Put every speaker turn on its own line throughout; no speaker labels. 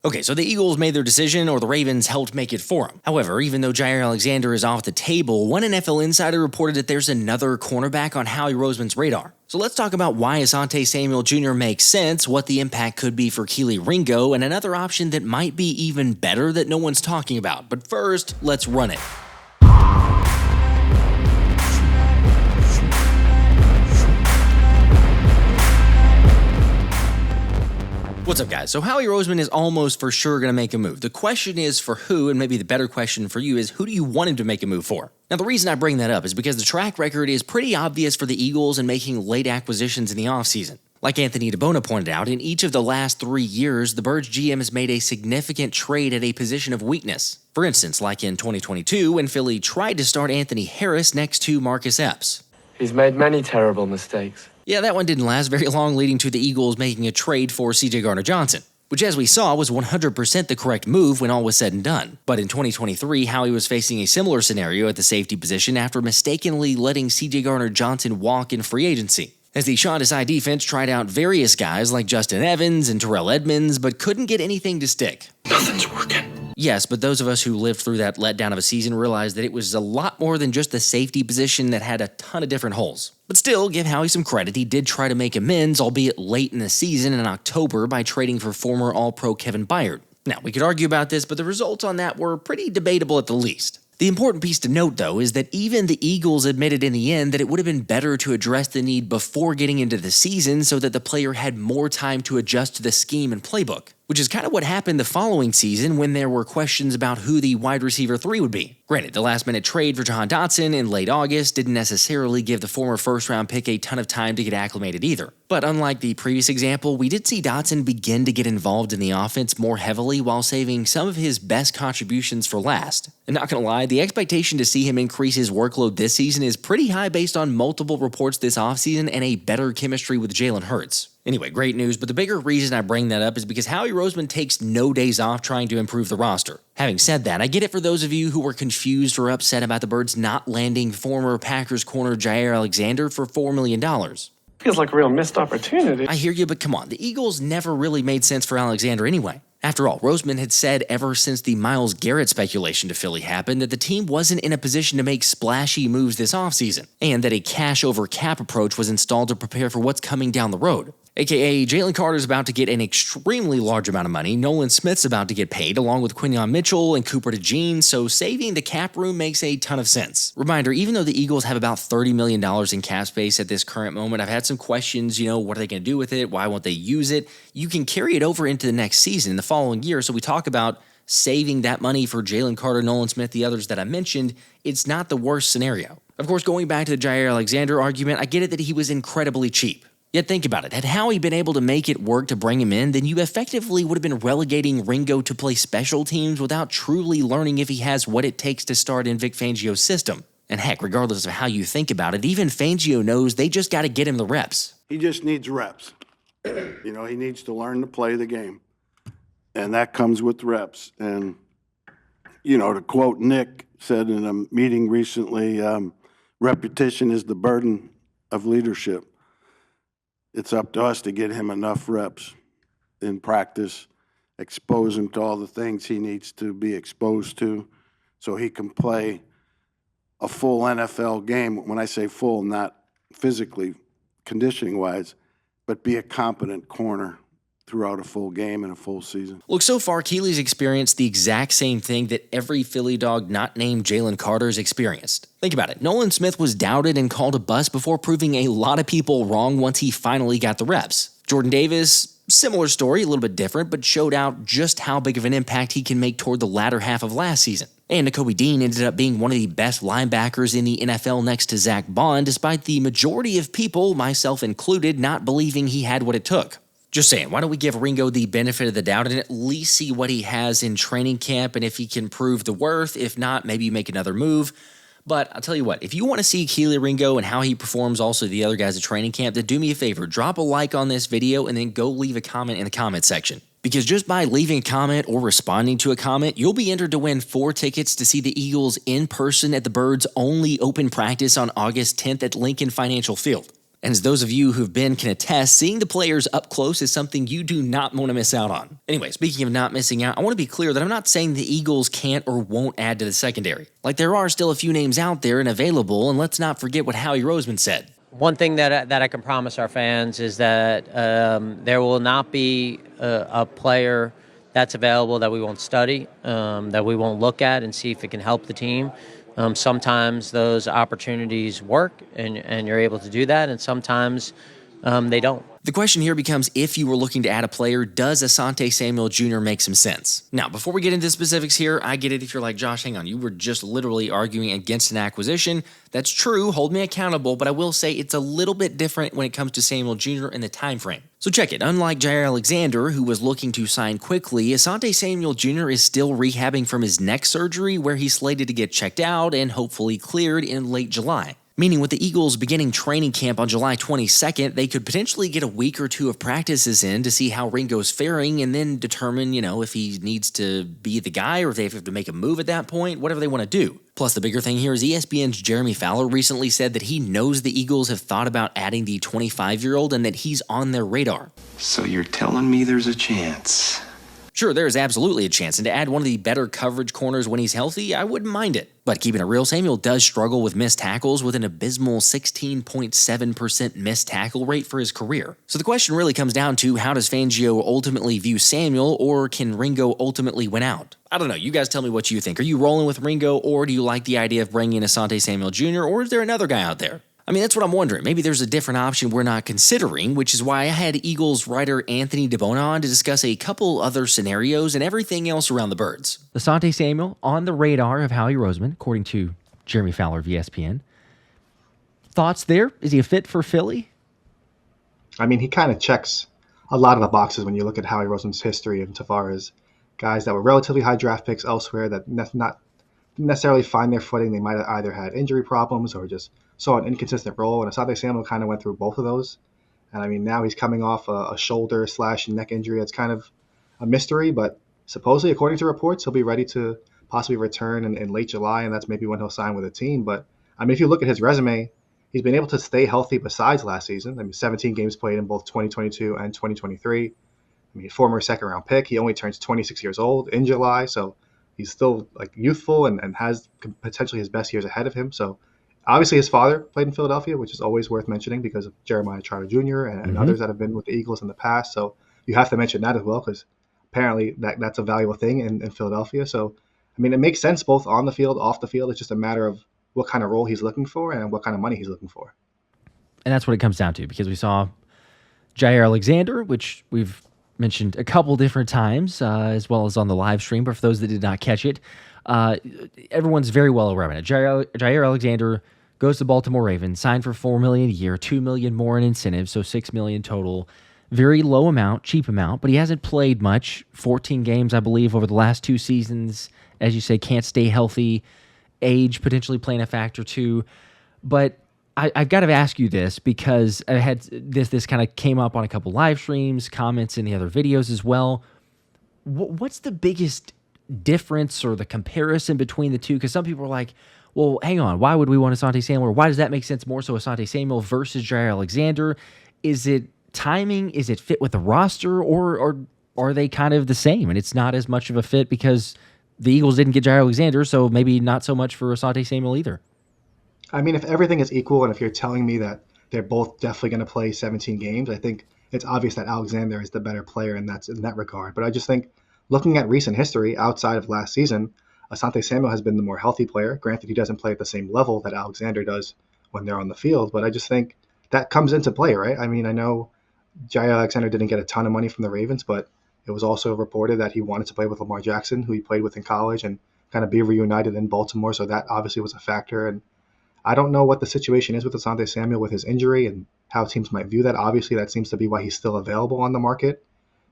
Okay, so the Eagles made their decision, or the Ravens helped make it for them. However, even though Jaire Alexander is off the table, one NFL insider reported that there's another cornerback on Howie Roseman's radar. So let's talk about why Asante Samuel Jr. makes sense, what the impact could be for Kelee Ringo, and another option that might be even better that no one's talking about. But first, let's run it. What's up, guys? So Howie Roseman is almost for sure going to make a move. The question is for who, and maybe the better question for you is, who do you want him to make a move for? Now, the reason I bring that up is because the track record is pretty obvious for the Eagles in making late acquisitions in the offseason. Like Anthony DiBona pointed out, in each of the last 3 years, the Birds GM has made a significant trade at a position of weakness. For instance, like in 2022, when Philly tried to start Anthony Harris next to Marcus Epps.
He's made many terrible mistakes.
Yeah, that one didn't last very long, leading to the Eagles making a trade for C.J. Gardner-Johnson, which, as we saw, was 100% the correct move when all was said and done. But in 2023, Howie was facing a similar scenario at the safety position after mistakenly letting C.J. Gardner-Johnson walk in free agency, as the Sean-Desai defense tried out various guys like Justin Evans and Terrell Edmonds, but couldn't get anything to stick.
Nothing's working.
Yes, but those of us who lived through that letdown of a season realized that it was a lot more than just the safety position that had a ton of different holes. But still, give Howie some credit, he did try to make amends, albeit late in the season in October, by trading for former All-Pro Kevin Byard. Now, we could argue about this, but the results on that were pretty debatable at the least. The important piece to note, though, is that even the Eagles admitted in the end that it would have been better to address the need before getting into the season so that the player had more time to adjust to the scheme and playbook, which is kind of what happened the following season when there were questions about who the wide receiver 3 would be. Granted, the last-minute trade for Jahan Dotson in late August didn't necessarily give the former first-round pick a ton of time to get acclimated either. But unlike the previous example, we did see Dotson begin to get involved in the offense more heavily while saving some of his best contributions for last. And not gonna lie, the expectation to see him increase his workload this season is pretty high based on multiple reports this offseason and a better chemistry with Jalen Hurts. Anyway, great news, but the bigger reason I bring that up is because Howie Roseman takes no days off trying to improve the roster. Having said that, I get it for those of you who were confused or upset about the Birds not landing former Packers corner Jaire Alexander for $4 million.
Feels like a real missed opportunity.
I hear you, but come on, the Eagles never really made sense for Alexander anyway. After all, Roseman had said ever since the Myles Garrett speculation to Philly happened that the team wasn't in a position to make splashy moves this offseason, and that a cash-over-cap approach was installed to prepare for what's coming down the road. AKA, Jalen Carter's about to get an extremely large amount of money, Nolan Smith's about to get paid, along with Quinyon Mitchell and Cooper DeJean, so saving the cap room makes a ton of sense. Reminder, even though the Eagles have about $30 million in cap space at this current moment, I've had some questions, what are they going to do with it? Why won't they use it? You can carry it over into the next season, in the following year, so we talk about saving that money for Jalen Carter, Nolan Smith, the others that I mentioned. It's not the worst scenario. Of course, going back to the Jaire Alexander argument, I get it that he was incredibly cheap. Yet think about it, had Howie been able to make it work to bring him in, then you effectively would have been relegating Ringo to play special teams without truly learning if he has what it takes to start in Vic Fangio's system. And heck, regardless of how you think about it, even Fangio knows they just got to get him the reps.
He just needs reps. He needs to learn to play the game. And that comes with reps. And, to quote Nick said in a meeting recently, repetition is the burden of leadership. It's up to us to get him enough reps in practice, expose him to all the things he needs to be exposed to so he can play a full NFL game. When I say full, not physically, conditioning-wise, but be a competent corner throughout a full game and a full season.
Look, so far, Kelee's experienced the exact same thing that every Philly dog not named Jalen Carter's experienced. Think about it. Nolan Smith was doubted and called a bust before proving a lot of people wrong once he finally got the reps. Jordan Davis, similar story, a little bit different, but showed out just how big of an impact he can make toward the latter half of last season. And Nakobe Dean ended up being one of the best linebackers in the NFL next to Zack Baun, despite the majority of people, myself included, not believing he had what it took. Just saying, why don't we give Ringo the benefit of the doubt and at least see what he has in training camp and if he can prove the worth. If not, maybe you make another move. But I'll tell you what, if you want to see Kelee Ringo and how he performs also the other guys at training camp, then do me a favor, drop a like on this video and then go leave a comment in the comment section. Because just by leaving a comment or responding to a comment, you'll be entered to win 4 tickets to see the Eagles in person at the Birds' only open practice on August 10th at Lincoln Financial Field. And as those of you who've been can attest, seeing the players up close is something you do not want to miss out on. Anyway, speaking of not missing out, I want to be clear that I'm not saying the Eagles can't or won't add to the secondary. Like, there are still a few names out there and available, and let's not forget what Howie Roseman said.
One thing that I can promise our fans is that there will not be a player that's available that we won't study, that we won't look at and see if it can help the team. Sometimes those opportunities work and you're able to do that, and sometimes they don't.
The question here becomes, if you were looking to add a player, does Asante Samuel Jr. make some sense? Now, before we get into specifics here, I get it if you're like, Josh, hang on, you were just literally arguing against an acquisition. That's true, hold me accountable, but I will say it's a little bit different when it comes to Samuel Jr. and the time frame. So check it, unlike Jaire Alexander, who was looking to sign quickly, Asante Samuel Jr. is still rehabbing from his neck surgery, where he's slated to get checked out and hopefully cleared in late July. Meaning with the Eagles beginning training camp on July 22nd, they could potentially get a week or two of practices in to see how Ringo's faring and then determine, if he needs to be the guy or if they have to make a move at that point, whatever they want to do. Plus, the bigger thing here is ESPN's Jeremy Fowler recently said that he knows the Eagles have thought about adding the 25-year-old and that he's on their radar.
So you're telling me there's a chance?
Sure, there is absolutely a chance, and to add one of the better coverage corners when he's healthy, I wouldn't mind it. But keeping it real, Samuel does struggle with missed tackles with an abysmal 16.7% missed tackle rate for his career. So the question really comes down to, how does Fangio ultimately view Samuel, or can Ringo ultimately win out? I don't know, you guys tell me what you think. Are you rolling with Ringo, or do you like the idea of bringing in Asante Samuel Jr., or is there another guy out there? I mean, that's what I'm wondering. Maybe there's a different option we're not considering, which is why I had Eagles writer Anthony DiBona on to discuss a couple other scenarios and everything else around the birds. Asante Samuel on the radar of Howie Roseman, according to Jeremy Fowler of ESPN. Thoughts there? Is he a fit for Philly?
I mean, he kind of checks a lot of the boxes when you look at Howie Roseman's history insofar as guys that were relatively high draft picks elsewhere that not necessarily find their footing. They might have either had injury problems or just saw an inconsistent role, and Asante Samuel kind of went through both of those. And I mean, now he's coming off a shoulder/neck injury. That's kind of a mystery, but supposedly, according to reports, he'll be ready to possibly return in late July, and that's maybe when he'll sign with a team. But I mean, if you look at his resume, he's been able to stay healthy besides last season. I mean, 17 games played in both 2022 and 2023. I mean, former second-round pick. He only turns 26 years old in July, so he's still youthful and has potentially his best years ahead of him. So obviously, his father played in Philadelphia, which is always worth mentioning because of Jeremiah Trotter Jr. and others that have been with the Eagles in the past. So you have to mention that as well because apparently that's a valuable thing in Philadelphia. So, I mean, it makes sense both on the field, off the field. It's just a matter of what kind of role he's looking for and what kind of money he's looking for.
And that's what it comes down to, because we saw Jaire Alexander, which we've mentioned a couple different times, as well as on the live stream. But for those that did not catch it, everyone's very well aware of it. Jaire Alexander goes to Baltimore Ravens, signed for $4 million a year, $2 million more in incentives, so $6 million total. Very low amount, cheap amount, but he hasn't played much. 14 games, I believe, over the last 2 seasons. As you say, can't stay healthy. Age potentially playing a factor too. But I've got to ask you this, because I had this kind of came up on a couple live streams, comments in the other videos as well. What's the biggest difference or the comparison between the two? Because some people are like, well, hang on, why would we want Asante Samuel? Or why does that make sense more so Asante Samuel versus Jaire Alexander? Is it timing? Is it fit with the roster? Or are they kind of the same and it's not as much of a fit because the Eagles didn't get Jaire Alexander, so maybe not so much for Asante Samuel either?
I mean, if everything is equal and if you're telling me that they're both definitely going to play 17 games, I think it's obvious that Alexander is the better player in that regard. But I just think looking at recent history outside of last season, Asante Samuel has been the more healthy player. Granted, he doesn't play at the same level that Alexander does when they're on the field, but I just think that comes into play, right? I mean, I know Jaire Alexander didn't get a ton of money from the Ravens, but it was also reported that he wanted to play with Lamar Jackson, who he played with in college, and kind of be reunited in Baltimore, so that obviously was a factor. And I don't know what the situation is with Asante Samuel with his injury and how teams might view that. Obviously, that seems to be why he's still available on the market.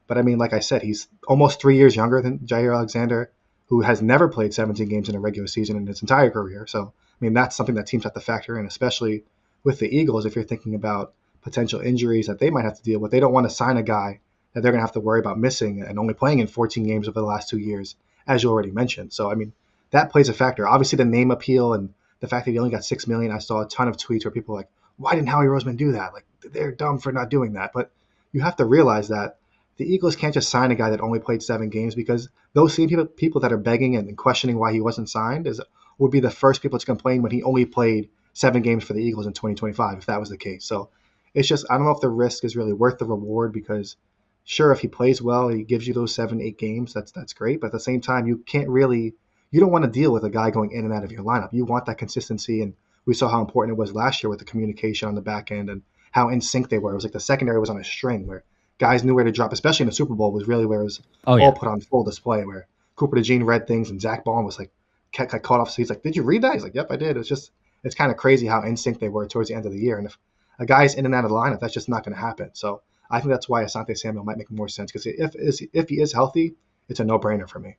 But I mean, like I said, he's almost 3 years younger than Jaire Alexander, who has never played 17 games in a regular season in his entire career. So, I mean, that's something that teams have to factor in, especially with the Eagles, if you're thinking about potential injuries that they might have to deal with. They don't want to sign a guy that they're going to have to worry about missing and only playing in 14 games over the last 2 years, as you already mentioned. So, I mean, that plays a factor. Obviously, the name appeal and the fact that he only got $6 million. I saw a ton of tweets where people were like, why didn't Howie Roseman do that? Like, they're dumb for not doing that. But you have to realize that the Eagles can't just sign a guy that only played 7 games, because those same people that are begging and questioning why he wasn't signed would be the first people to complain when he only played 7 games for the Eagles in 2025, if that was the case. So it's just, I don't know if the risk is really worth the reward, because sure, if he plays well, he gives you those 7, 8 games, that's great. But at the same time, you don't want to deal with a guy going in and out of your lineup. You want that consistency, and we saw how important it was last year with the communication on the back end and how in sync they were. It was like the secondary was on a string where guys knew where to drop, especially in the Super Bowl, was really where it was all put on full display, where Cooper DeJean read things and Zach Baun was like, got caught off. So he's like, did you read that? He's like, yep, I did. It's kind of crazy how in sync they were towards the end of the year. And if a guy's in and out of the lineup, that's just not going to happen. So I think that's why Asante Samuel might make more sense, because if he is healthy, it's a no-brainer for me.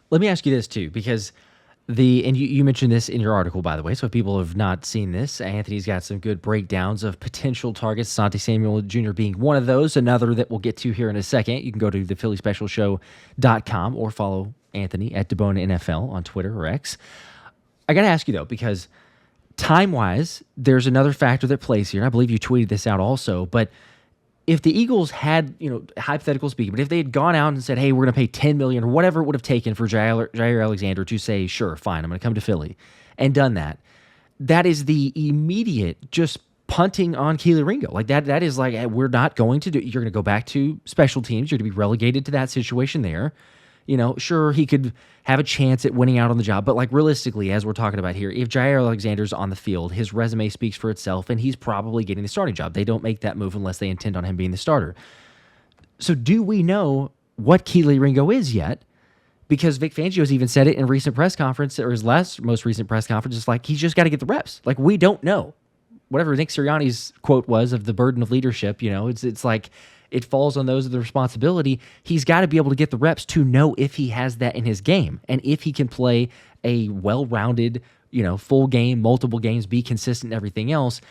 Let me ask you this too, because you mentioned this in your article, by the way, so if people have not seen this, Anthony's got some good breakdowns of potential targets, Asante Samuel Jr. being one of those, another that we'll get to here in a second. You can go to thephillyspecialshow.com or follow Anthony at DiBona NFL on Twitter or X. I got to ask you, though, because time-wise, there's another factor that plays here. I believe you tweeted this out also, but if the Eagles had, hypothetical speaking, but if they had gone out and said, hey, we're going to pay $10 million or whatever it would have taken for Jaire Alexander to say, sure, fine, I'm going to come to Philly, and done that, that is the immediate just punting on Kelee Ringo. Like that is like, hey, we're not going to do, you're going to go back to special teams. You're going to be relegated to that situation there. Sure, he could have a chance at winning out on the job, but like realistically, as we're talking about here, if Jaire Alexander's on the field, his resume speaks for itself, and he's probably getting the starting job. They don't make that move unless they intend on him being the starter. So do we know what Kelee Ringo is yet? Because Vic Fangio's even said it in recent press conference, or his most recent press conference, it's like, he's just got to get the reps. Like, we don't know. Whatever Nick Sirianni's quote was of the burden of leadership, it's like, it falls on those of the responsibility. He's got to be able to get the reps to know if he has that in his game, and if he can play a well-rounded, full game, multiple games, be consistent and everything else.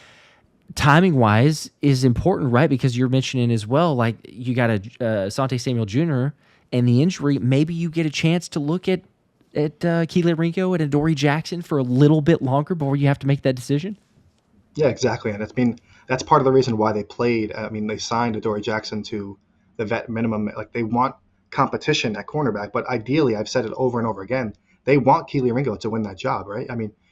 Timing-wise is important, right? Because you're mentioning as well, like, you got Asante Samuel Jr. and the injury. Maybe you get a chance to look at Kelee Ringo and Adoree Jackson for a little bit longer before you have to make that decision.
Yeah, exactly. And that's part of the reason why they played. They signed Adoree Jackson to the vet minimum. Like, they want competition at cornerback, but ideally, I've said it over and over again, they want Kelee Ringo to win that job, right?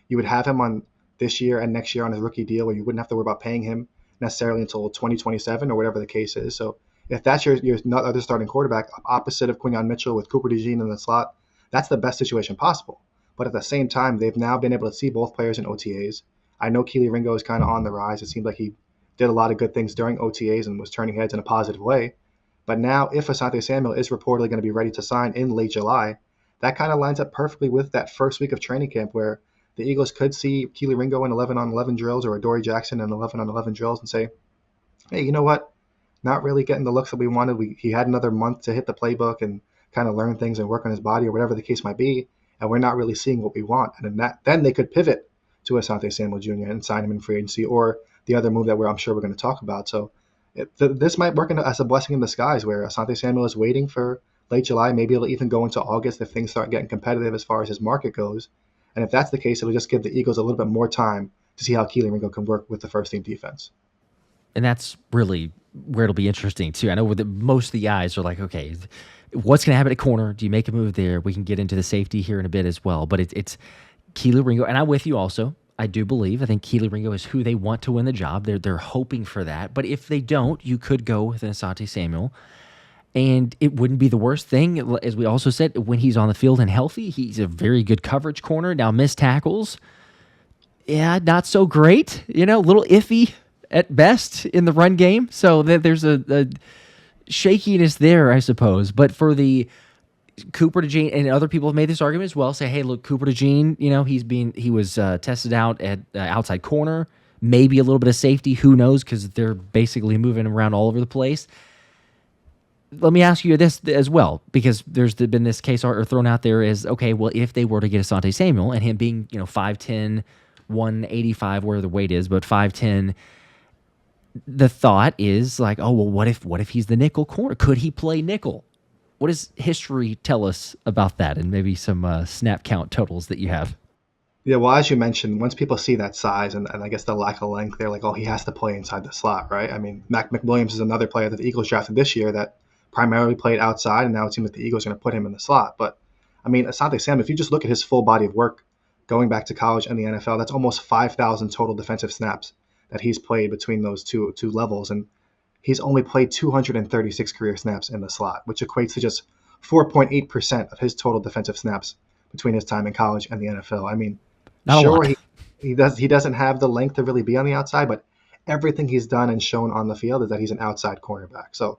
You would have him on this year and next year on his rookie deal, where you wouldn't have to worry about paying him necessarily until 2027 or whatever the case is. So if that's your other starting quarterback, opposite of Quinyon Mitchell with Cooper DeJean in the slot, that's the best situation possible. But at the same time, they've now been able to see both players in OTAs. I know Kelee Ringo is kind of on the rise. It seems like he did a lot of good things during OTAs and was turning heads in a positive way. But now, if Asante Samuel is reportedly going to be ready to sign in late July, that kind of lines up perfectly with that first week of training camp, where the Eagles could see Kelee Ringo in 11-on-11 drills or Adoree Jackson in 11-on-11 drills and say, hey, you know what? Not really getting the looks that we wanted. He had another month to hit the playbook and kind of learn things and work on his body or whatever the case might be, and we're not really seeing what we want. And then they could pivot to Asante Samuel Jr. and sign him in free agency, or the other move that I'm sure we're going to talk about. So this might work as a blessing in disguise, where Asante Samuel is waiting for late July. Maybe it'll even go into August if things start getting competitive as far as his market goes. And if that's the case, it'll just give the Eagles a little bit more time to see how Kelee Ringo can work with the first-team defense.
And that's really where it'll be interesting, too. I know most of the eyes are like, okay, what's going to happen at corner? Do you make a move there? We can get into the safety here in a bit as well. But it's Kelee Ringo, and I'm with you also. I think Kelee Ringo is who they want to win the job. They're hoping for that. But if they don't, you could go with an Asante Samuel. And it wouldn't be the worst thing, as we also said, when he's on the field and healthy. He's a very good coverage corner. Now, missed tackles, yeah, not so great. A little iffy at best in the run game. So there's a shakiness there, I suppose. But for the Cooper DeJean, and other people have made this argument as well, say, hey, look, Cooper DeJean, he was tested out at outside corner, maybe a little bit of safety, who knows, because they're basically moving around all over the place. Let me ask you this as well, because there's been this case thrown out there as, okay, well, if they were to get Asante Samuel, and him being 5'10", 185, where the weight is, but 5'10", the thought is like, oh, well, what if he's the nickel corner? Could he play nickel? What does history tell us about that, and maybe some snap count totals that you have?
Yeah, well, as you mentioned, once people see that size and I guess the lack of length, they're like, oh, he has to play inside the slot, right? I mean, Mac McWilliams is another player that the Eagles drafted this year that primarily played outside, and now it seems like the Eagles are going to put him in the slot. But, I mean, Asante Samuel, if you just look at his full body of work going back to college and the NFL, that's almost 5,000 total defensive snaps that he's played between those two levels. And he's only played 236 career snaps in the slot, which equates to just 4.8% of his total defensive snaps between his time in college and the NFL. I mean,
Not a
sure,
lot.
he doesn't have the length to really be on the outside, but everything he's done and shown on the field is that he's an outside cornerback. So,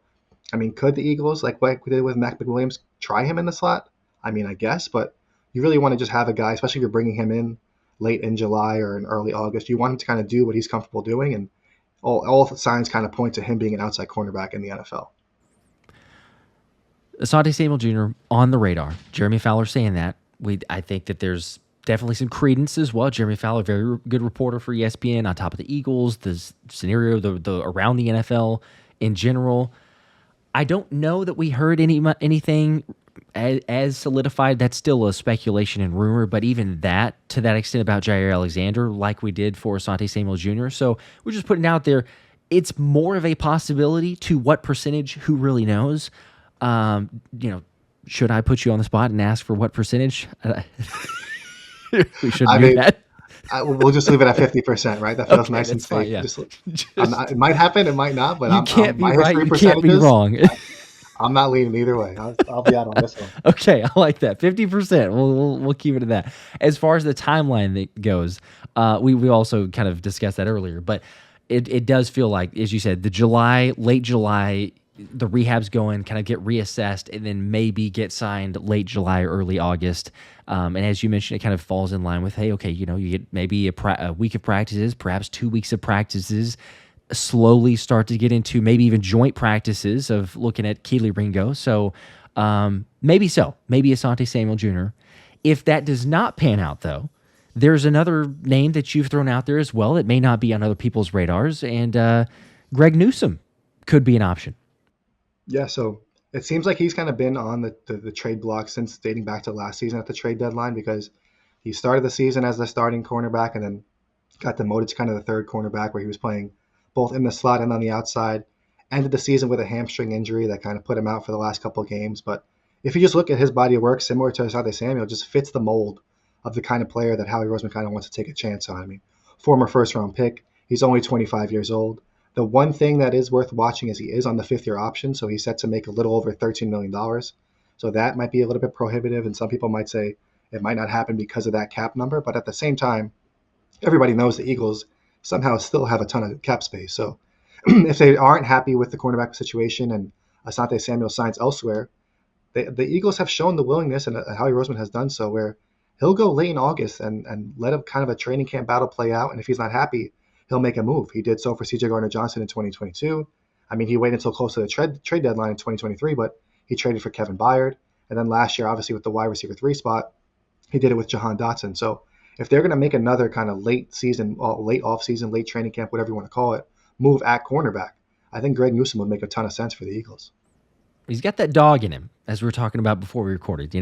I mean, could the Eagles, like what we did with Mac McWilliams, try him in the slot? I mean, I guess, but you really want to just have a guy, especially if you're bringing him in late in July or in early August. You want him to kind of do what he's comfortable doing, and all the signs kind of point to him being an outside cornerback in the NFL.
Asante Samuel Jr. on the radar. Jeremy Fowler saying that. I think that there's definitely some credence as well. Jeremy Fowler, very good reporter for ESPN, on top of the Eagles, the scenario, the around the NFL in general. I don't know that we heard anything as solidified. That's still a speculation and rumor, but even that, to that extent, about Jaire Alexander, like we did for Asante Samuel Jr. So we're just putting it out there. It's more of a possibility. To what percentage, who really knows? Should I put you on the spot and ask for what percentage? We shouldn't do that.
We'll just leave it at 50%, right? That feels
Okay,
nice and
that's fine,
safe.
yeah.
It might happen, it might not, but
You can't be
my
right,
history
you can't be
percentages,
wrong.
I'm not leaning either way. I'll be out on this one.
Okay, I like that. 50%. We'll keep it at that. As far as the timeline that goes, we also kind of discussed that earlier, but it does feel like, as you said, late July, the rehab's going, kind of get reassessed, and then maybe get signed late July, early August. And as you mentioned, it kind of falls in line with, hey, okay, you get maybe a week of practices, perhaps 2 weeks of practices, slowly start to get into maybe even joint practices of looking at Kelee Ringo. So maybe Asante Samuel Jr. If that does not pan out, though, there's another name that you've thrown out there as well that may not be on other people's radars, and Greg Newsome could be an option.
Yeah, so it seems like he's kind of been on the trade block since dating back to last season at the trade deadline, because he started the season as the starting cornerback and then got demoted to kind of the third cornerback, where he was playing both in the slot and on the outside. Ended the season with a hamstring injury that kind of put him out for the last couple of games. But if you just look at his body of work, similar to Asante Samuel, just fits the mold of the kind of player that Howie Roseman kind of wants to take a chance on. I mean, former first-round pick. He's only 25 years old. The one thing that is worth watching is he is on the fifth-year option, so he's set to make a little over $13 million. So that might be a little bit prohibitive, and some people might say it might not happen because of that cap number. But at the same time, everybody knows the Eagles somehow still have a ton of cap space. So if they aren't happy with the cornerback situation and Asante Samuel signs elsewhere, the Eagles have shown the willingness, and Howie Roseman has done so, where he'll go late in August and let a kind of a training camp battle play out. And if he's not happy, he'll make a move. He did so for C.J. Gardner-Johnson in 2022. I mean, he waited until close to the trade deadline in 2023, but he traded for Kevin Byard. And then last year, obviously, with the wide receiver 3 spot, he did it with Jahan Dotson. So if they're going to make another kind of late off-season, late training camp, whatever you want to call it, move at cornerback, I think Greg Newsome would make a ton of sense for the Eagles.
He's got that dog in him, as we were talking about before we recorded.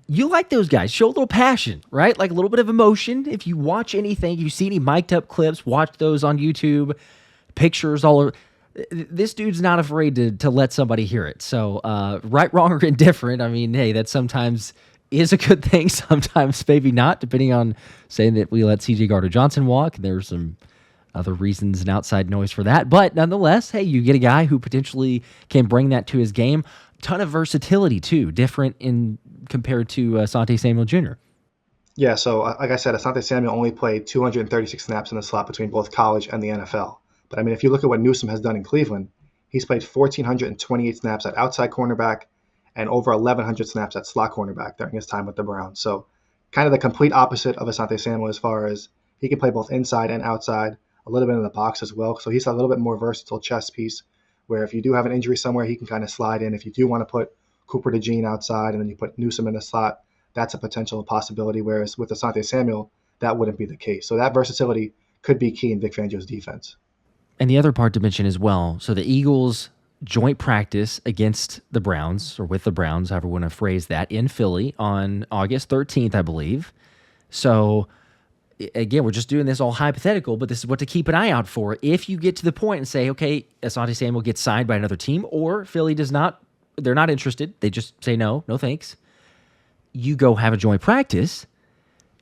You like those guys. Show a little passion, right? Like a little bit of emotion. If you watch anything, if you see any mic'd up clips, watch those on YouTube, pictures all over. This dude's not afraid to let somebody hear it. So right, wrong, or indifferent, I mean, hey, that sometimes is a good thing, sometimes maybe not, depending on saying that we let C.J. Gardner-Johnson walk. There's some other reasons and outside noise for that. But nonetheless, hey, you get a guy who potentially can bring that to his game. Ton of versatility, too, different in compared to Asante Samuel Jr.
Yeah, so like I said, Asante Samuel only played 236 snaps in the slot between both college and the NFL. But I mean, if you look at what Newsome has done in Cleveland, he's played 1,428 snaps at outside cornerback and over 1,100 snaps at slot cornerback during his time with the Browns. So kind of the complete opposite of Asante Samuel as far as he can play both inside and outside, a little bit in the box as well. So he's a little bit more versatile chess piece, where if you do have an injury somewhere, he can kind of slide in. If you do want to put Cooper DeJean outside and then you put Newsome in the slot, that's a potential possibility, whereas with Asante Samuel, that wouldn't be the case. So that versatility could be key in Vic Fangio's defense.
And the other part to mention as well, so the Eagles joint practice against the Browns, or with the Browns, however you want to phrase that, in Philly on August 13th, I believe. So again, we're just doing this all hypothetical, but this is what to keep an eye out for. If you get to the point and say, okay, Asante Samuel gets signed by another team, or Philly does not, they're not interested, they just say no thanks, you go have a joint practice,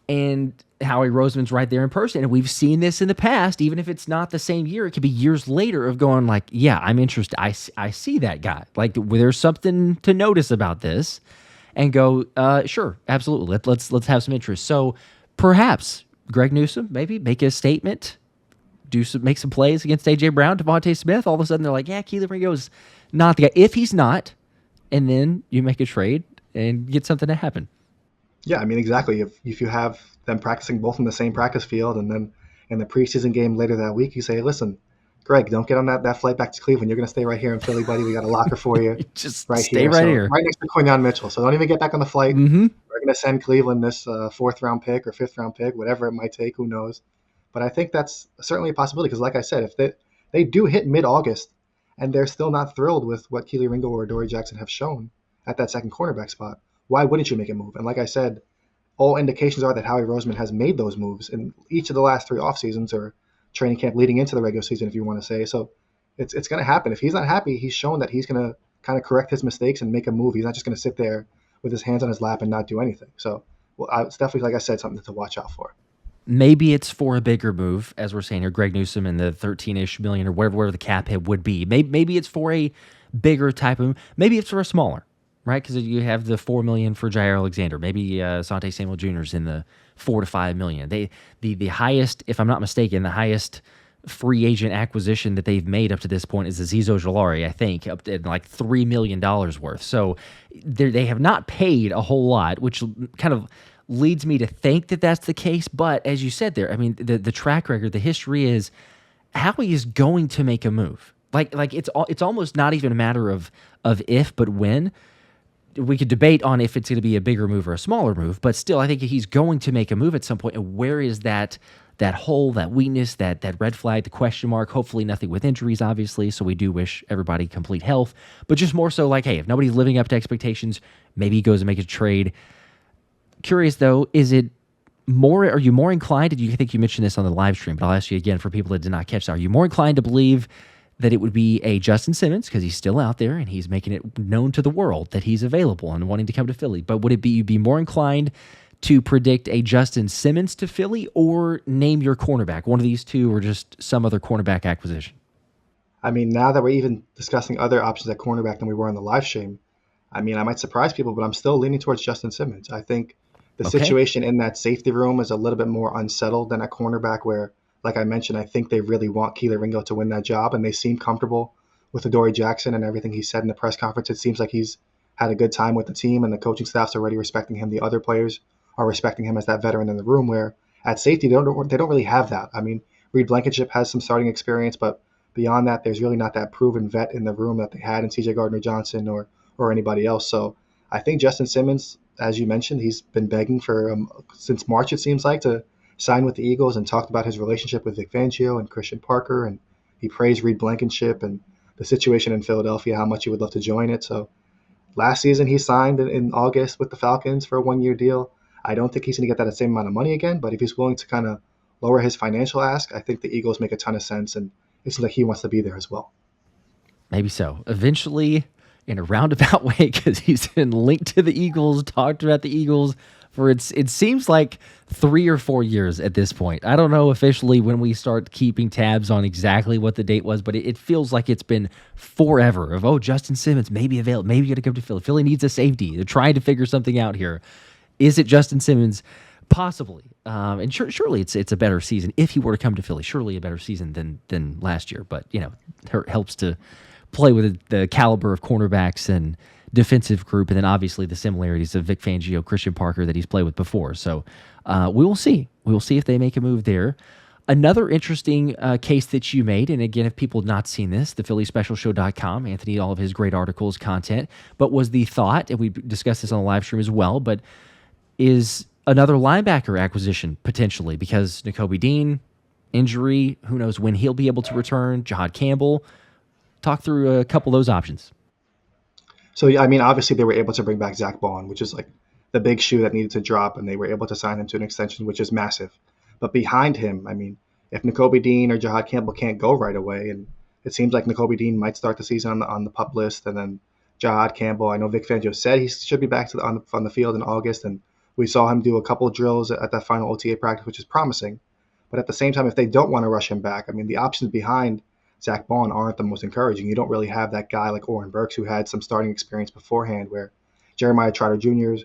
and Howie Roseman's right there in person. And we've seen this in the past, even if it's not the same year, it could be years later of going like, yeah, I'm interested. I see that guy. Like, there's something to notice about this, and go, sure, absolutely. Let's have some interest. So perhaps Greg Newsome, maybe make a statement, make some plays against A.J. Brown, Devontae Smith. All of a sudden they're like, yeah, Kelee Ringo is not the guy. If he's not, and then you make a trade and get something to happen.
Yeah, I mean, exactly. If you have them practicing both in the same practice field, and then in the preseason game later that week, you say, listen, Greg, don't get on that flight back to Cleveland. You're going to stay right here in Philly, buddy. We got a locker for you.
Just
right
stay
here.
right here.
Right next to Quinyon Mitchell. So don't even get back on the flight.
Mm-hmm.
We're going to send Cleveland this 4th-round pick or 5th-round pick, whatever it might take. Who knows? But I think that's certainly a possibility because, like I said, if they do hit mid-August and they're still not thrilled with what Kelee Ringo or Adoree Jackson have shown at that second cornerback spot, why wouldn't you make a move? And like I said, all indications are that Howie Roseman has made those moves in each of the last 3 off seasons or training camp leading into the regular season, if you want to say. So it's going to happen. If he's not happy, he's shown that he's going to kind of correct his mistakes and make a move. He's not just going to sit there with his hands on his lap and not do anything. So it's definitely, like I said, something to watch out for.
Maybe it's for a bigger move, as we're saying here, Greg Newsome and the 13-ish million or whatever the cap hit would be. Maybe it's for a bigger type of, maybe it's for a smaller, right? Because you have the $4 million for Jaire Alexander. Maybe Asante Samuel Jr. is in the $4 to $5 million. The highest, if I'm not mistaken, the highest free agent acquisition that they've made up to this point is Azeez Ojulari, I think, up to like $3 million worth. So they have not paid a whole lot, which kind of leads me to think that that's the case. But as you said there, I mean, the track record, the history is Howie is going to make a move. Like it's almost not even a matter of if, but when. We could debate on if it's going to be a bigger move or a smaller move, but still, I think he's going to make a move at some point. And where is that hole, that weakness, that red flag, the question mark? Hopefully nothing with injuries, obviously, so we do wish everybody complete health. But just more so like, hey, if nobody's living up to expectations, maybe he goes and makes a trade. Curious, though, are you more inclined, and you think you mentioned this on the live stream, but I'll ask you again for people that did not catch that, are you more inclined to believe that it would be a Justin Simmons, because he's still out there and he's making it known to the world that he's available and wanting to come to Philly, but would you be more inclined to predict a Justin Simmons to Philly or name your cornerback, one of these two or just some other cornerback acquisition?
I mean, now that we're even discussing other options at cornerback than we were on the live stream, I mean, I might surprise people, but I'm still leaning towards Justin Simmons. I think the situation in that safety room is a little bit more unsettled than at cornerback where, like I mentioned, I think they really want Kelee Ringo to win that job, and they seem comfortable with Adoree Jackson and everything he said in the press conference. It seems like he's had a good time with the team, and the coaching staff's already respecting him. The other players are respecting him as that veteran in the room, where at safety, they don't really have that. I mean, Reed Blankenship has some starting experience, but beyond that, there's really not that proven vet in the room that they had in C.J. Gardner-Johnson or anybody else. So I think Justin Simmons, as you mentioned, he's been begging for since March, it seems like, to sign with the Eagles and talked about his relationship with Vic Fangio and Christian Parker, and he praised Reed Blankenship and the situation in Philadelphia, how much he would love to join it. So last season he signed in August with the Falcons for a 1-year deal. I don't think he's going to get that same amount of money again, but if he's willing to kind of lower his financial ask, I think the Eagles make a ton of sense, and it seems like he wants to be there as well.
Maybe so. Eventually, in a roundabout way, because he's been linked to the Eagles, talked about the Eagles for it seems like 3 or 4 years at this point. I don't know officially when we start keeping tabs on exactly what the date was, but it feels like it's been forever of, Justin Simmons may be available, maybe going to come to Philly. Philly needs a safety. They're trying to figure something out here. Is it Justin Simmons? Possibly. And surely it's a better season if he were to come to Philly. Surely a better season than last year, but it helps to play with the caliber of cornerbacks and defensive group, and then obviously the similarities of Vic Fangio, Christian Parker that he's played with before. So we will see. We will see if they make a move there. Another interesting case that you made, and again, if people have not seen this, the PhillySpecialShow.com, Anthony, all of his great articles, content, but was the thought, and we discussed this on the live stream as well, but is another linebacker acquisition potentially, because Nakobe Dean, injury, who knows when he'll be able to return, Jihaad Campbell. Talk through a couple of those options.
So, I mean, obviously they were able to bring back Zack Baun, which is like the big shoe that needed to drop, and they were able to sign him to an extension, which is massive. But behind him, I mean, if Nakobe Dean or Jihaad Campbell can't go right away, and it seems like Nakobe Dean might start the season on the pup list, and then Jihaad Campbell, I know Vic Fangio said he should be back on the field in August, and we saw him do a couple of drills at that final OTA practice, which is promising. But at the same time, if they don't want to rush him back, I mean, the options behind Zach Baun aren't the most encouraging. You don't really have that guy like Oren Burks who had some starting experience beforehand, where Jeremiah Trotter Jr.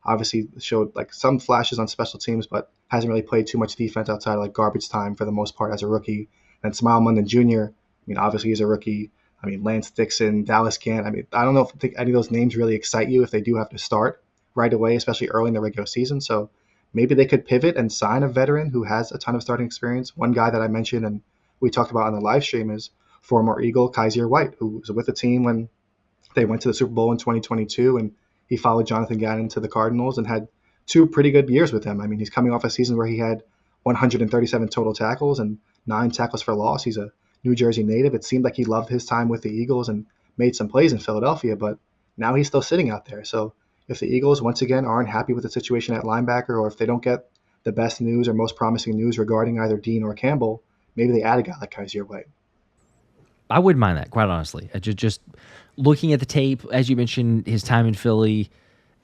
obviously showed like some flashes on special teams, but hasn't really played too much defense outside of like garbage time for the most part as a rookie. And Smael Mondon Jr., I mean, obviously he's a rookie. I mean, Lance Dixon, Dallas Gant. I mean, I don't know if any of those names really excite you if they do have to start right away, especially early in the regular season. So maybe they could pivot and sign a veteran who has a ton of starting experience. One guy that I mentioned and we talked about on the live stream is former Eagle Kaiser White, who was with the team when they went to the Super Bowl in 2022, and he followed Jonathan Gannon to the Cardinals and had 2 pretty good years with them. I mean, he's coming off a season where he had 137 total tackles and 9 tackles for loss. He's a New Jersey native. It seemed like he loved his time with the Eagles and made some plays in Philadelphia, but now he's still sitting out there. So if the Eagles, once again, aren't happy with the situation at linebacker, or if they don't get the best news or most promising news regarding either Dean or Campbell, maybe they add a guy like Kaiser White.
I wouldn't mind that, quite honestly. Just looking at the tape, as you mentioned, his time in Philly,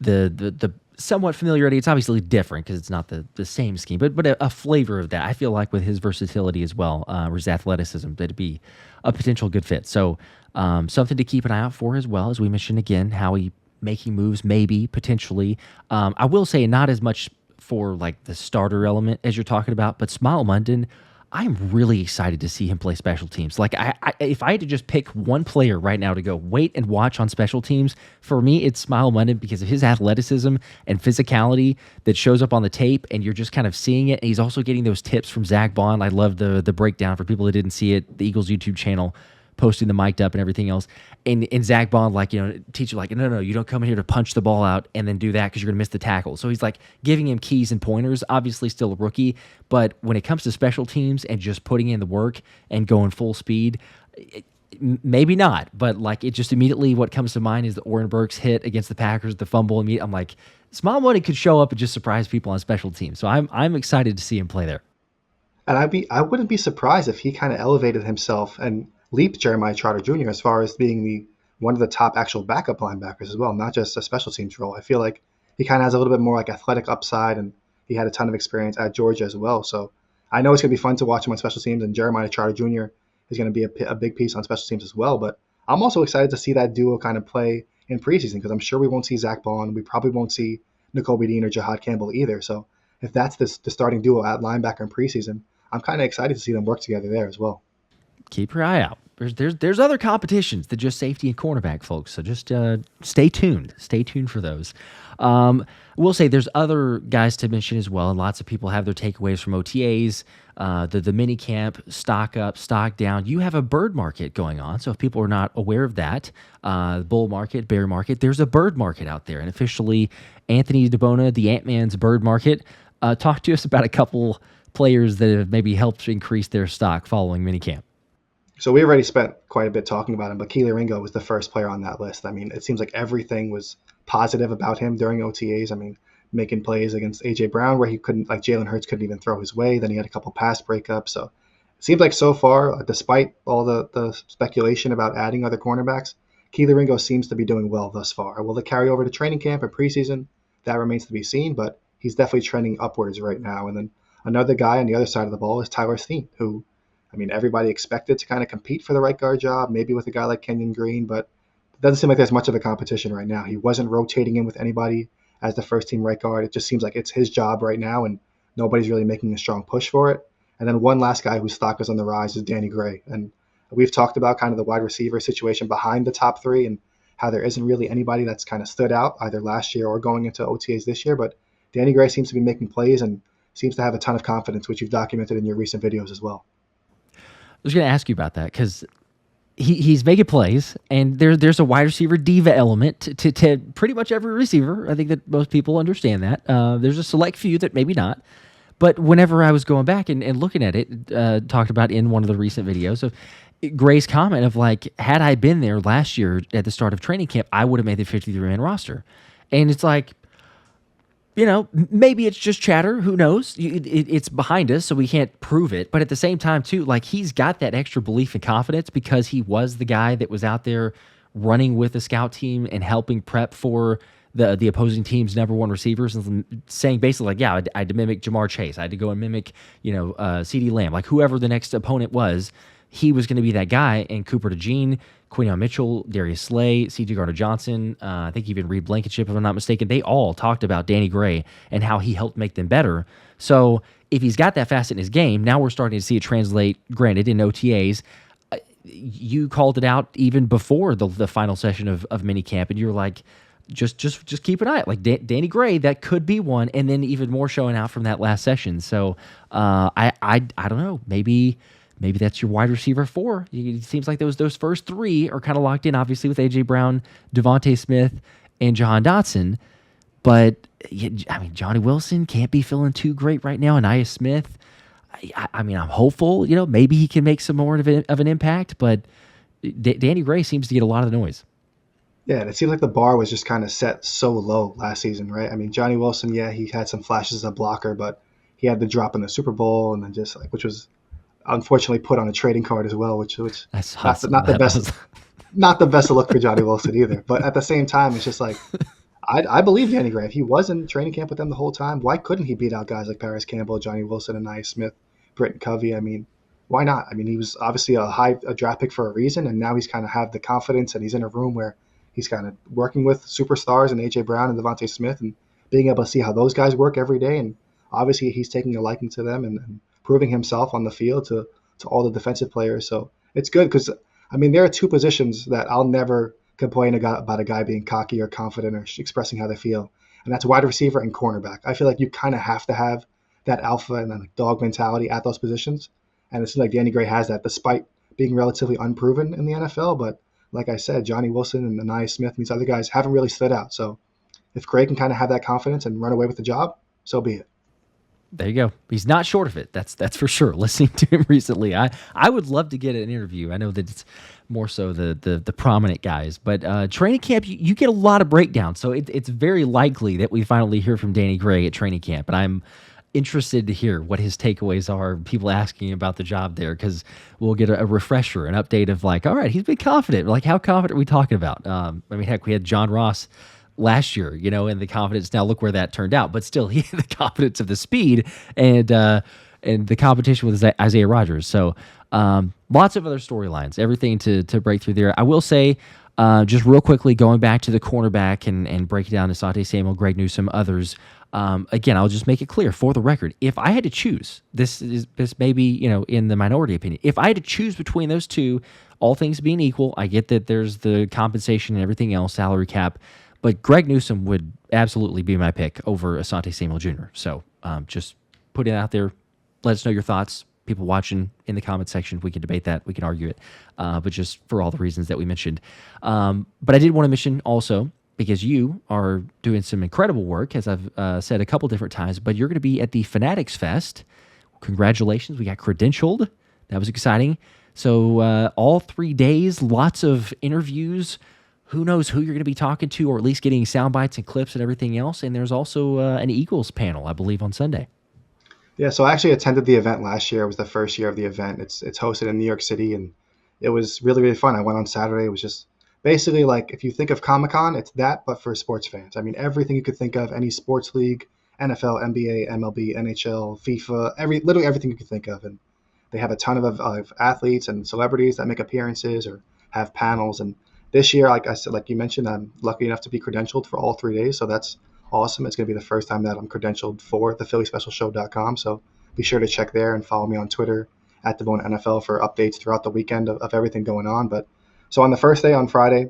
the somewhat familiarity. It's obviously different because it's not the same scheme, but a flavor of that. I feel like with his versatility as well, or his athleticism, that'd be a potential good fit. So something to keep an eye out for as well, as we mentioned again, Howie making moves, maybe, potentially. I will say not as much for like the starter element as you're talking about, but Smael Mondon, I'm really excited to see him play special teams. Like, if I had to just pick one player right now to go wait and watch on special teams, for me, it's Smael Mondon because of his athleticism and physicality that shows up on the tape, and you're just kind of seeing it. And he's also getting those tips from Zach Baun. I love the breakdown for people that didn't see it, the Eagles YouTube channel, posting the mic'd up and everything else. And Zach Baun, like, teach you, like, no, you don't come in here to punch the ball out and then do that because you're going to miss the tackle. So he's like giving him keys and pointers, obviously still a rookie. But when it comes to special teams and just putting in the work and going full speed, maybe not. But like, it just immediately what comes to mind is the Oren Burks hit against the Packers, the fumble. I'm like, Smael Mondon could show up and just surprise people on special teams. So I'm excited to see him play there.
And I wouldn't be surprised if he kind of elevated himself and leaped Jeremiah Trotter Jr. as far as being one of the top actual backup linebackers as well, not just a special teams role. I feel like he kind of has a little bit more like athletic upside, and he had a ton of experience at Georgia as well. So I know it's going to be fun to watch him on special teams, and Jeremiah Trotter Jr. is going to be a big piece on special teams as well. But I'm also excited to see that duo kind of play in preseason because I'm sure we won't see Zach Baun. We probably won't see Nakobe Dean or Jihaad Campbell either. So if that's the starting duo at linebacker in preseason, I'm kind of excited to see them work together there as well.
Keep your eye out. There's other competitions than just safety and cornerback, folks. So just stay tuned. Stay tuned for those. We'll say there's other guys to mention as well, and lots of people have their takeaways from OTAs, the mini camp, stock up, stock down. You have a bird market going on, so if people are not aware of that, bull market, bear market, there's a bird market out there, and officially Anthony DiBona, the Ant-Man's bird market, talked to us about a couple players that have maybe helped increase their stock following minicamp.
So we already spent quite a bit talking about him, but Kelee Ringo was the first player on that list. I mean, it seems like everything was positive about him during OTAs. I mean, making plays against A.J. Brown where he couldn't, like Jalen Hurts couldn't even throw his way. Then he had a couple pass breakups. So it seems like so far, despite all the speculation about adding other cornerbacks, Kelee Ringo seems to be doing well thus far. Will it carry over to training camp and preseason? That remains to be seen, but he's definitely trending upwards right now. And then another guy on the other side of the ball is Tyler Steen, who, I mean, everybody expected to kind of compete for the right guard job, maybe with a guy like Kenyon Green, but it doesn't seem like there's much of a competition right now. He wasn't rotating in with anybody as the first team right guard. It just seems like it's his job right now, and nobody's really making a strong push for it. And then one last guy whose stock is on the rise is Danny Gray. And we've talked about kind of the wide receiver situation behind the top three and how there isn't really anybody that's kind of stood out either last year or going into OTAs this year. But Danny Gray seems to be making plays and seems to have a ton of confidence, which you've documented in your recent videos as well.
I was going to ask you about that because he's making plays, and there's a wide receiver diva element to pretty much every receiver. I think that most people understand that. There's a select few that maybe not. But whenever I was going back and looking at it, talked about in one of the recent videos of Gray's comment of like, had I been there last year at the start of training camp, I would have made the 53-man roster. And it's like, maybe it's just chatter. Who knows? It's behind us, so we can't prove it. But at the same time, too, like he's got that extra belief and confidence because he was the guy that was out there running with the scout team and helping prep for the opposing team's number one receivers and saying basically like, yeah, I had to mimic Jamar Chase. I had to go and mimic, CeeDee Lamb, like whoever the next opponent was. He was going to be that guy, and Cooper DeJean, Quinion Mitchell, Darius Slay, C.J. Gardner-Johnson, I think even Reed Blankenship, if I'm not mistaken, they all talked about Danny Gray and how he helped make them better. So if he's got that facet in his game, now we're starting to see it translate, granted, in OTAs. You called it out even before the final session of minicamp, and you were like, just keep an eye out. Like Danny Gray, that could be one, and then even more showing out from that last session. So I don't know, maybe that's your wide receiver 4. It seems like those first 3 are kind of locked in, obviously, with A.J. Brown, Devontae Smith, and Jahan Dotson. But, Johnny Wilson can't be feeling too great right now. And Nia Smith, I'm hopeful, maybe he can make some more of an impact. But Danny Gray seems to get a lot of the noise.
Yeah, and it seems like the bar was just kind of set so low last season, right? Johnny Wilson, yeah, he had some flashes as a blocker, but he had the drop in the Super Bowl, and then just which was unfortunately put on a trading card as well, which
that's
not the best, not the best to look for Johnny Wilson either. But at the same time, it's just like I believe Danny Gray. If he was in training camp with them the whole time, why couldn't he beat out guys like Paris Campbell, Johnny Wilson, and Nia Smith, Britton Covey? Why not? He was obviously a draft pick for a reason, and now he's kind of have the confidence, and he's in a room where he's kind of working with superstars and A.J. Brown and Devontae Smith and being able to see how those guys work every day. And obviously he's taking a liking to them and proving himself on the field to all the defensive players. So it's good because, there are 2 positions that I'll never complain about a guy being cocky or confident or expressing how they feel. And that's wide receiver and cornerback. I feel like you kind of have to have that alpha and dog mentality at those positions. And it seems like Danny Gray has that despite being relatively unproven in the NFL. But like I said, Johnny Wilson and Nia Smith and these other guys haven't really stood out. So if Gray can kind of have that confidence and run away with the job, so be it.
There you go. He's not short of it. That's for sure. Listening to him recently, I would love to get an interview. I know that it's more so the prominent guys, but training camp, you get a lot of breakdowns. So it's very likely that we finally hear from Danny Gray at training camp, and I'm interested to hear what his takeaways are, people asking about the job there, because we'll get a refresher, an update of like, all right, he's been confident. Like, how confident are we talking about? Heck, we had John Ross last year, and the confidence. Now look where that turned out, but still, he had the confidence of the speed and the competition with Isaiah Rodgers. So lots of other storylines, everything to break through there. I will say, just real quickly, going back to the cornerback and breaking down Asante Samuel, Greg Newsome, others. Again, I'll just make it clear for the record. If I had to choose, this may be, in the minority opinion. If I had to choose between those 2, all things being equal, I get that there's the compensation and everything else, salary cap, but Greg Newsome would absolutely be my pick over Asante Samuel Jr. So just put it out there. Let us know your thoughts. People watching in the comment section, we can debate that. We can argue it. But just for all the reasons that we mentioned. But I did want to mention also, because you are doing some incredible work, as I've said a couple different times, but you're going to be at the Fanatics Fest. Congratulations. We got credentialed. That was exciting. So all 3 days, lots of interviews. Who knows who you're going to be talking to, or at least getting sound bites and clips and everything else. And there's also an Eagles panel, I believe, on Sunday.
Yeah, so I actually attended the event last year. It was the first year of the event. It's hosted in New York City, and it was really, really fun. I went on Saturday. It was just basically like, if you think of Comic-Con, it's that, but for sports fans. Everything you could think of, any sports league, NFL, NBA, MLB, NHL, FIFA, literally everything you could think of. And they have a ton of athletes and celebrities that make appearances or have panels. And this year, like I said, like you mentioned, I'm lucky enough to be credentialed for all 3 days. So that's awesome. It's going to be the first time that I'm credentialed for the PhillySpecialShow.com. So be sure to check there and follow me on Twitter at DiBona NFL for updates throughout the weekend of everything going on. But so on the first day, on Friday,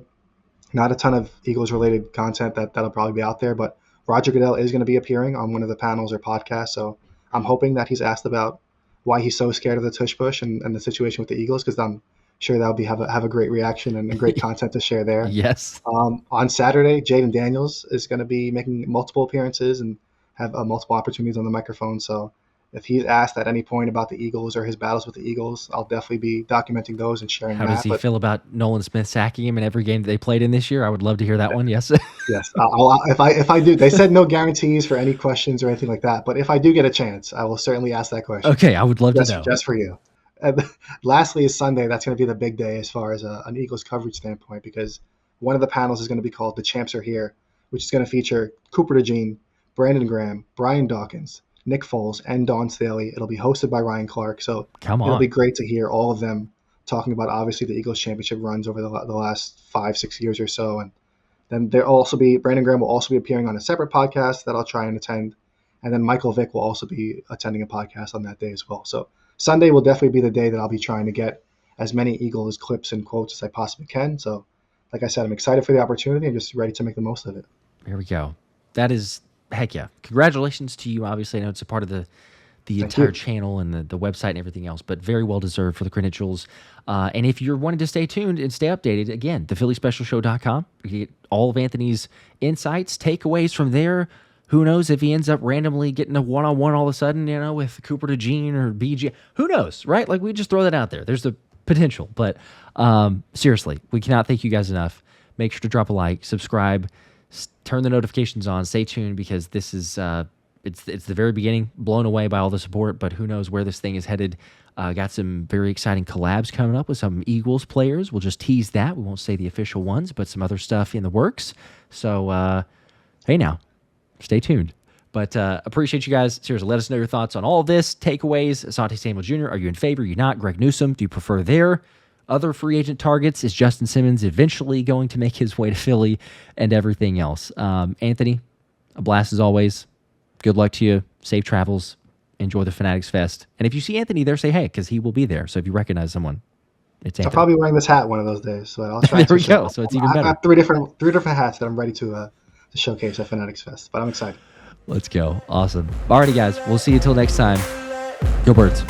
not a ton of Eagles-related content that'll probably be out there, but Roger Goodell is going to be appearing on one of the panels or podcasts. So I'm hoping that he's asked about why he's so scared of the tush push and the situation with the Eagles, because I'm sure that'll have a great reaction and great content to share there.
Yes.
On Saturday, Jaden Daniels is going to be making multiple appearances and have multiple opportunities on the microphone. So If he's asked at any point about the Eagles or his battles with the Eagles, I'll definitely be documenting those and sharing
How
that.
does he feel about Nolan Smith sacking him in every game that they played in this year? I would love to hear that one. Yes.
Yes, if I do, they said no guarantees for any questions or anything like that. But if I do get a chance, I will certainly ask that question.
Okay, I would love to know.
Just for you. And lastly is Sunday. That's going to be the big day as far as an Eagles coverage standpoint, because one of the panels is going to be called "The Champs Are Here," which is going to feature Cooper DeJean, Brandon Graham, Brian Dawkins, Nick Foles, and Dawn Staley. It'll be hosted by Ryan Clark. So it'll be great to hear all of them talking about, obviously, the Eagles championship runs over the last 5-6 years or so. And then Brandon Graham will also be appearing on a separate podcast that I'll try and attend. And then Michael Vick will also be attending a podcast on that day as well. So Sunday will definitely be the day that I'll be trying to get as many Eagles clips and quotes as I possibly can. So like I said, I'm excited for the opportunity and just ready to make the most of it.
Here we go. That is, heck yeah. Congratulations to you. Obviously, I know it's a part of the entire channel and the website and everything else, but very well deserved for the credentials. And if you're wanting to stay tuned and stay updated, again, thephillyspecialshow.com. You get all of Anthony's insights, takeaways from there. Who knows if he ends up randomly getting a one-on-one all of a sudden, with Cooper DeJean or BG. Who knows, right? Like, we just throw that out there. There's the potential. But seriously, we cannot thank you guys enough. Make sure to drop a like, subscribe, turn the notifications on, stay tuned, because this is it's the very beginning. Blown away by all the support, but who knows where this thing is headed. Got some very exciting collabs coming up with some Eagles players. We'll just tease that. We won't say the official ones, but some other stuff in the works. So, hey now, stay tuned. But appreciate you guys. Seriously, let us know your thoughts on all of this. Takeaways, Asante Samuel Jr., are you in favor? Are you not? Greg Newsome, do you prefer their other free agent targets? Is Justin Simmons eventually going to make his way to Philly, and everything else? Anthony, a blast as always. Good luck to you. Safe travels. Enjoy the Fanatics Fest. And if you see Anthony there, say hey, because he will be there. So if you recognize someone, it's Anthony.
I'll probably be wearing this hat one of those days. So I'll try.
There we go. So it's even better.
I have three different hats that I'm ready to showcase at Fanatics Fest. But I'm excited.
Let's go. Awesome. Alrighty, guys. We'll see you until next time. Go Birds.